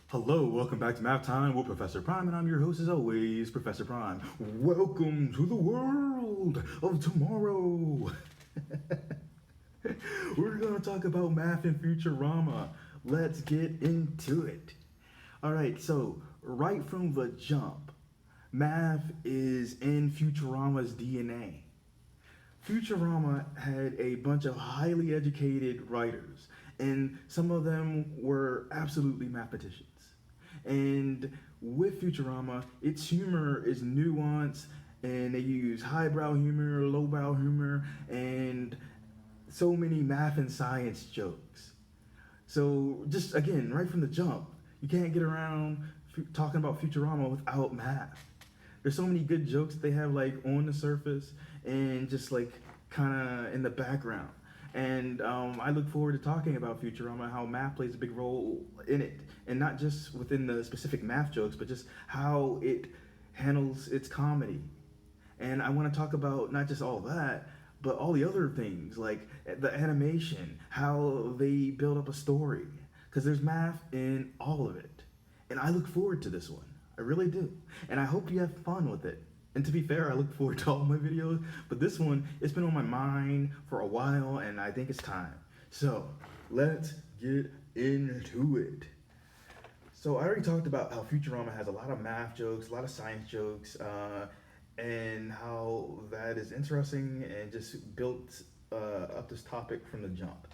Hello, welcome back to Math Time with Professor Prime, and I'm your host as always, Professor Prime. Welcome to the world of tomorrow. We're gonna talk about math and Futurama. Let's get into it. Alright, so right from the jump, math is in Futurama's DNA. Futurama had a bunch of highly educated writers, and some of them were absolutely mathematicians. And with Futurama, its humor is nuanced, and they use highbrow humor, lowbrow humor, and so many math and science jokes. So, just again, right from the jump, you can't get around talking about Futurama without math. There's so many good jokes that they have like on the surface and just like kind of in the background. And I look forward to talking about Futurama, how math plays a big role in it, and not just within the specific math jokes, but just how it handles its comedy. And I want to talk about not just all that, but all the other things like the animation, how they build up a story, because there's math in all of it. And I look forward to this one. I really do. And I hope you have fun with it. And to be fair, I look forward to all my videos, but this one, it's been on my mind for a while, and I think it's time. So, let's get into it. So, I already talked about how Futurama has a lot of math jokes, a lot of science jokes, and how that is interesting and just built up this topic from the jump.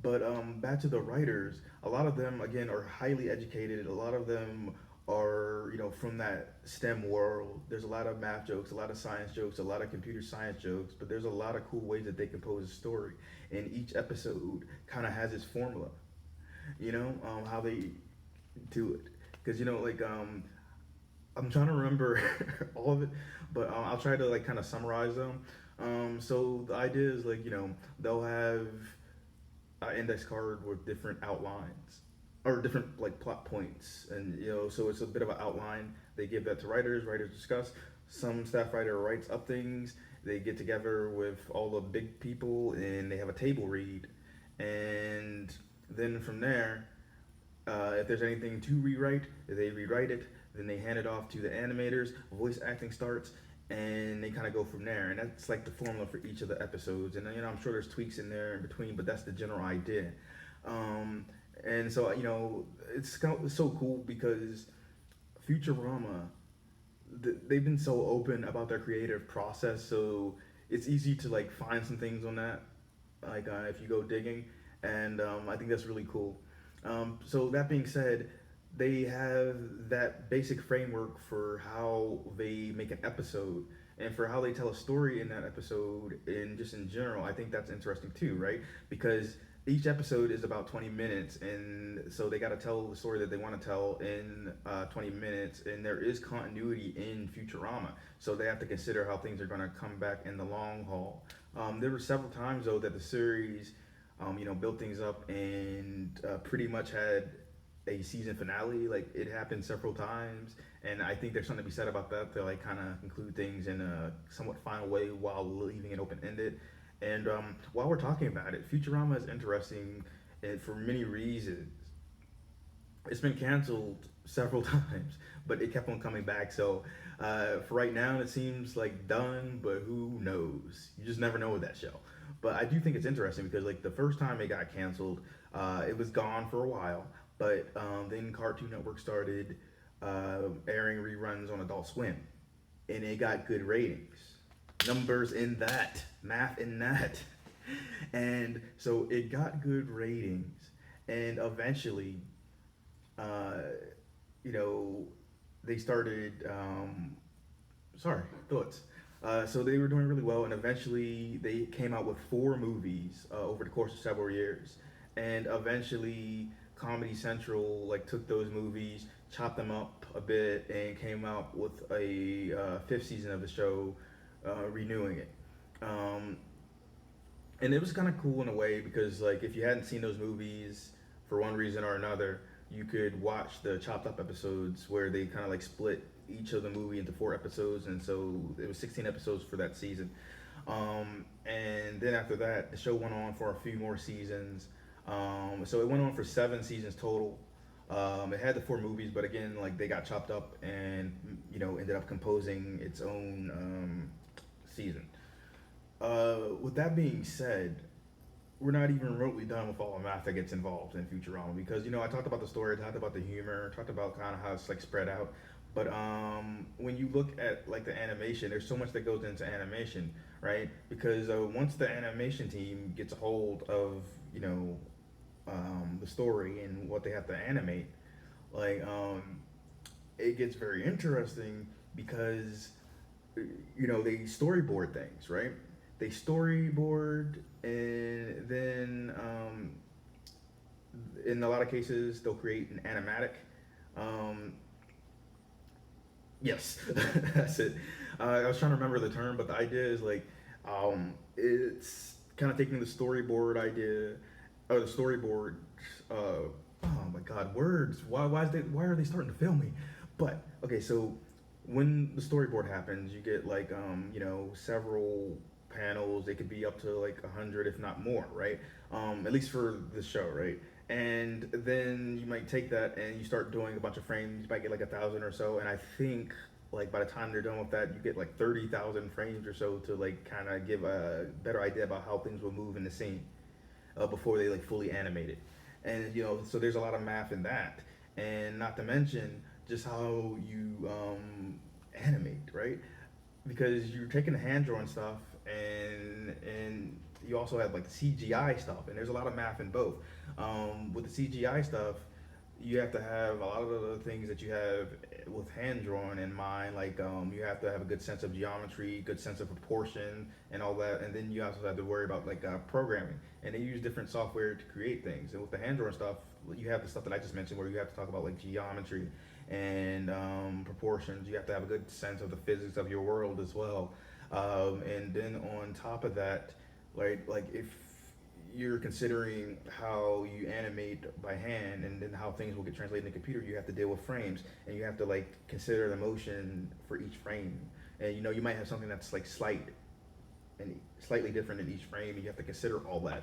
But back to the writers, a lot of them, again, are highly educated. A lot of them are from that STEM world. There's a lot of math jokes, a lot of science jokes, a lot of computer science jokes, but there's a lot of cool ways that they compose a story, and each episode kind of has its formula. How they do it, because I'm trying to remember all of it, but I'll try to like kind of summarize them. So the idea is they'll have an index card with different outlines or different like plot points, and so it's a bit of an outline. They give that to writers. Writers discuss. Some staff writer writes up things. They get together with all the big people and they have a table read, and then from there, if there's anything to rewrite, they rewrite it. Then they hand it off to the animators. Voice acting starts, and they kind of go from there. And that's like the formula for each of the episodes. And I'm sure there's tweaks in there in between, but that's the general idea. And so it's so cool because Futurama, they've been so open about their creative process. So it's easy to like find some things on that, like if you go digging, and I think that's really cool. So that being said, they have that basic framework for how they make an episode and for how they tell a story in that episode, and just in general. I think that's interesting too, right? Because each episode is about 20 minutes, and so they got to tell the story that they want to tell in 20 minutes, and there is continuity in Futurama, so they have to consider how things are going to come back in the long haul. There were several times though that the series built things up and pretty much had a season finale. Like it happened several times, and I think there's something to be said about that, to like kind of conclude things in a somewhat final way while leaving it open ended. And while we're talking about it, Futurama is interesting, and for many reasons. It's been canceled several times, but it kept on coming back. So for right now, it seems like done, but who knows? You just never know with that show. But I do think it's interesting because like the first time it got canceled, it was gone for a while. But then Cartoon Network started airing reruns on Adult Swim, and it got good ratings. Numbers in that, math in that. And so it got good ratings, and eventually, uh, you know, they started. Sorry, thoughts. So they were doing really well, and eventually they came out with four movies over the course of several years, and eventually Comedy Central like took those movies, chopped them up a bit, and came out with a fifth season of the show, renewing it. Um, and it was kind of cool in a way because like if you hadn't seen those movies for one reason or another, you could watch the chopped up episodes where they kind of like split each of the movie into four episodes, and so it was 16 episodes for that season. And then after that, the show went on for a few more seasons. So it went on for 7 seasons total. It had the four movies, but again, like they got chopped up and ended up composing its own season. With that being said, we're not even remotely done with all the math that gets involved in Futurama because I talked about the story, I talked about the humor, talked about kind of how it's like spread out. But when you look at like the animation, there's so much that goes into animation, right? Because once the animation team gets a hold of the story and what they have to animate, like it gets very interesting because they storyboard things, right? They storyboard, and then in a lot of cases they'll create an animatic. Um, yes, that's it. I was trying to remember the term, but the idea is like it's kind of taking the storyboard idea or the storyboard. Oh my God, words! Why are they starting to fail me? But okay, so when the storyboard happens, you get like several panels. They could be up to like 100, if not more, right? At least for the show, right? And then you might take that and you start doing a bunch of frames. You might get like 1,000 or so, and I think like by the time they're done with that, you get like 30,000 frames or so to like kind of give a better idea about how things will move in the scene before they like fully animate it. And so there's a lot of math in that, and not to mention just how you animate, right? Because you're taking the hand drawn stuff and you also have like the CGI stuff, and there's a lot of math in both. With the CGI stuff, you have to have a lot of the things that you have with hand drawn in mind. Like you have to have a good sense of geometry, good sense of proportion, and all that. And then you also have to worry about like programming. And they use different software to create things. And with the hand drawn stuff, you have the stuff that I just mentioned, where you have to talk about like geometry and proportions. You have to have a good sense of the physics of your world as well. And then on top of that, like if you're considering how you animate by hand and then how things will get translated in the computer, you have to deal with frames, and you have to like consider the motion for each frame. And you might have something that's like slightly different in each frame, and you have to consider all that.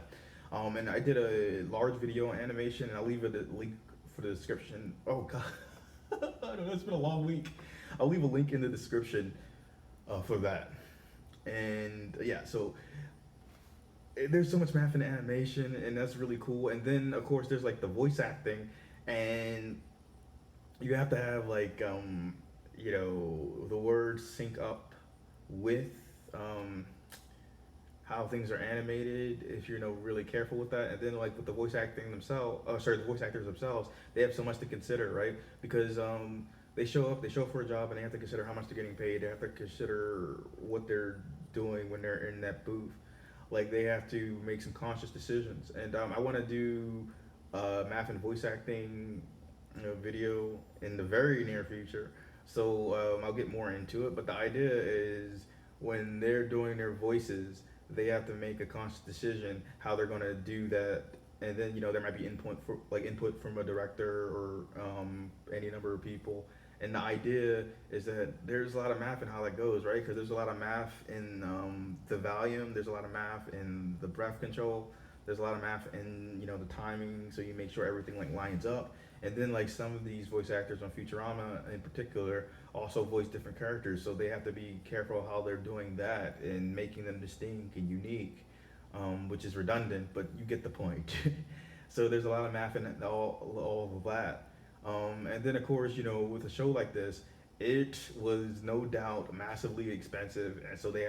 And I did a large video on animation, and I'll leave a link for the description. Oh God, I don't know, it's been a long week. I'll leave a link in the description for that. And yeah, so there's so much math in animation, and that's really cool. And then of course there's like the voice acting, and you have to have like the words sync up with how things are animated if you're really careful with that. And then like with the voice acting themselves, the voice actors themselves, they have so much to consider, right? Because they show up for a job, and they have to consider how much they're getting paid. They have to consider what they're doing when they're in that booth. Like they have to make some conscious decisions. And I want to do math and voice acting video in the very near future. So I'll get more into it. But the idea is when they're doing their voices, they have to make a conscious decision how they're going to do that. And then there might be input from a director or any number of people. And the idea is that there's a lot of math in how that goes, right? Because there's a lot of math in the volume. There's a lot of math in the breath control. There's a lot of math in the timing, so you make sure everything like lines up. And then like some of these voice actors on Futurama in particular also voice different characters, so they have to be careful how they're doing that and making them distinct and unique, which is redundant, but you get the point. So there's a lot of math in all of that. And then of course, with a show like this, it was no doubt massively expensive, and so they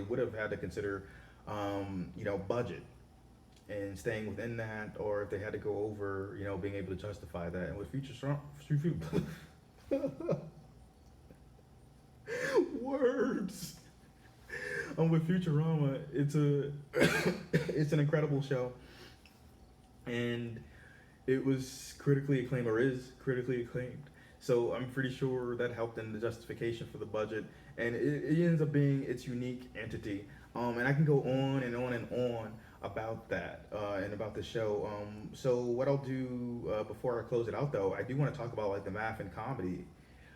would have had to consider, budget and staying within that, or if they had to go over, being able to justify that. And with words. With Futurama, it's it's an incredible show, and it was critically acclaimed, or is critically acclaimed. So I'm pretty sure that helped in the justification for the budget, and it ends up being its unique entity. And I can go on and on and on about that and about the show. So what I'll do before I close it out, though, I do want to talk about like the math and comedy.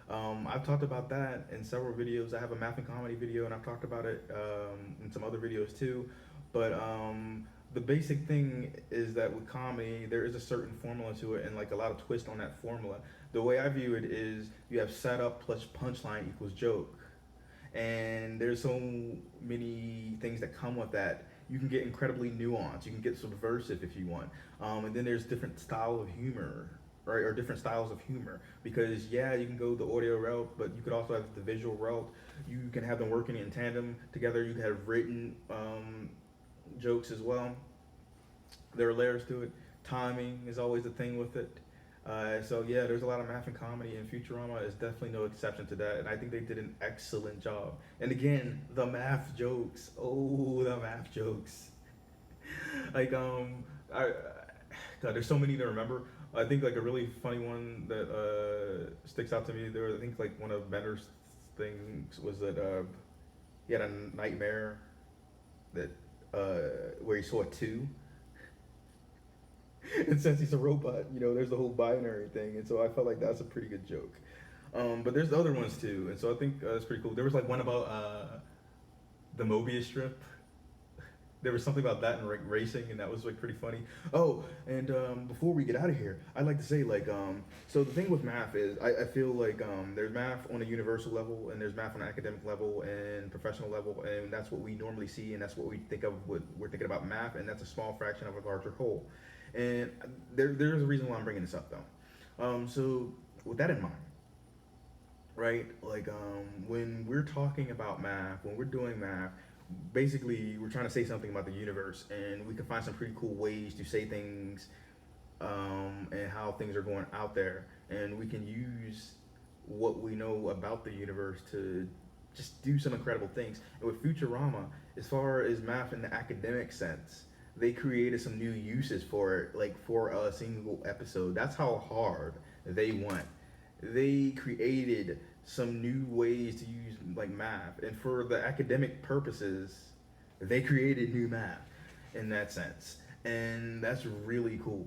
I've talked about that in several videos. I have a math and comedy video, and I've talked about it in some other videos too. But the basic thing is that with comedy, there is a certain formula to it, and like a lot of twist on that formula. The way I view it is you have setup plus punchline equals joke, and there's so many things that come with that. You can get incredibly nuanced. You can get subversive if you want, and then there's different style of humor, right, or different styles of humor. Because yeah, you can go the audio route, but you could also have the visual route. You can have them working in tandem together. You can have written jokes as well. There are layers to it. Timing is always the thing with it. So yeah, there's a lot of math and comedy, and Futurama is definitely no exception to that. And I think they did an excellent job. And again, the math jokes. Oh, the math jokes. like I God, there's so many to remember. I think like a really funny one that sticks out to me. There, I think like one of Bender's things was that he had a nightmare that where he saw a two, and since he's a robot, there's the whole binary thing, and so I felt like that's a pretty good joke. But there's other ones too, and so I think that's pretty cool. There was like one about the Mobius strip. There was something about that in racing, and that was like pretty funny. Oh, and before we get out of here, I'd like to say like so the thing with math is I feel like there's math on a universal level, and there's math on an academic level and professional level, and that's what we normally see, and that's what we think of when we're thinking about math, and that's a small fraction of a larger whole. And there's a reason why I'm bringing this up though. So with that in mind, right? Like when we're talking about math, when we're doing math, basically we're trying to say something about the universe, and we can find some pretty cool ways to say things and how things are going out there, and we can use what we know about the universe to just do some incredible things. And with Futurama, as far as math in the academic sense, they created some new uses for it, like for a single episode. That's how hard they went. They created some new ways to use like math, and for the academic purposes, they created new math in that sense, and that's really cool,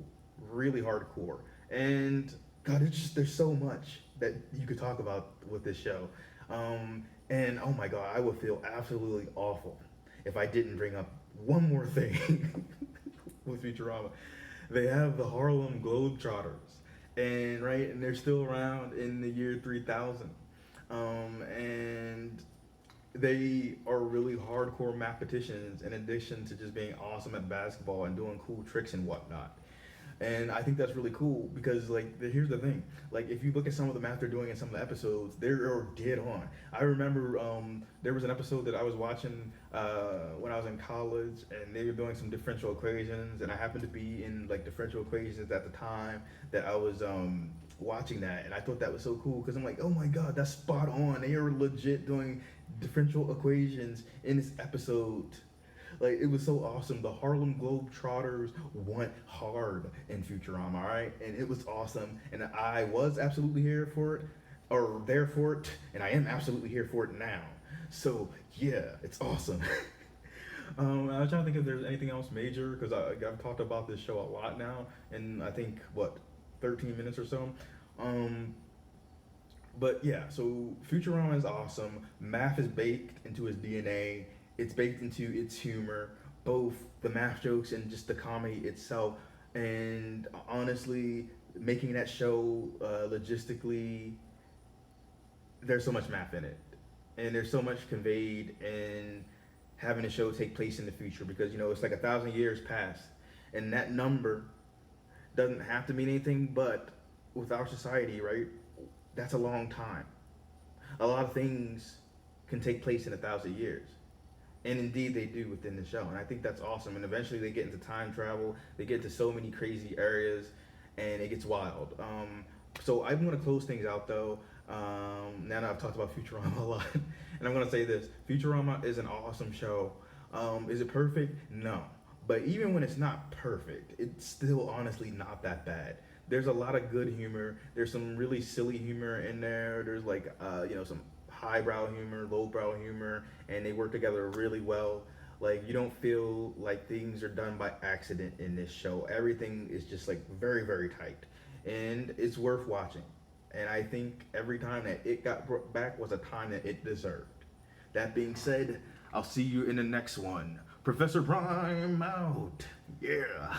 really hardcore. And God, there's so much that you could talk about with this show, and oh my God, I would feel absolutely awful if I didn't bring up one more thing with Futurama. They have the Harlem Globetrotters, and right, and they're still around in the year 3000. And they are really hardcore mathematicians in addition to just being awesome at basketball and doing cool tricks and whatnot. And I think that's really cool because like here's the thing, like if you look at some of the math they're doing in some of the episodes, they're dead on. I remember there was an episode that I was watching when I was in college, and they were doing some differential equations, and I happened to be in like differential equations at the time that I was watching that, and I thought that was so cool because I'm like, oh my God, that's spot on. They are legit doing differential equations in this episode. Like, it was so awesome. The Harlem Globetrotters went hard in Futurama, all right? And it was awesome. And I was absolutely here for it, or there for it, and I am absolutely here for it now. So, yeah, it's awesome. I was trying to think if there's anything else major, because I've talked about this show a lot now, and I think, 13 minutes or so. But yeah, so Futurama is awesome. Math is baked into its DNA. It's baked into its humor, both the math jokes and just the comedy itself. And honestly, making that show logistically, there's so much math in it, and there's so much conveyed in having the show take place in the future, because it's like 1,000 years past, and that number doesn't have to mean anything, but with our society, right, that's a long time. A lot of things can take place in 1,000 years. And indeed they do within the show. And I think that's awesome. And eventually they get into time travel. They get into so many crazy areas, and it gets wild. So I'm going to close things out though. Now that I've talked about Futurama a lot. And I'm going to say this. Futurama is an awesome show. Is it perfect? No. But even when it's not perfect, it's still honestly not that bad. There's a lot of good humor. There's some really silly humor in there. There's like, some highbrow humor, lowbrow humor, and they work together really well. Like, you don't feel like things are done by accident in this show. Everything is just like very, very tight, and it's worth watching. And I think every time that it got brought back was a time that it deserved. That being said, I'll see you in the next one. Professor Prime out. Yeah.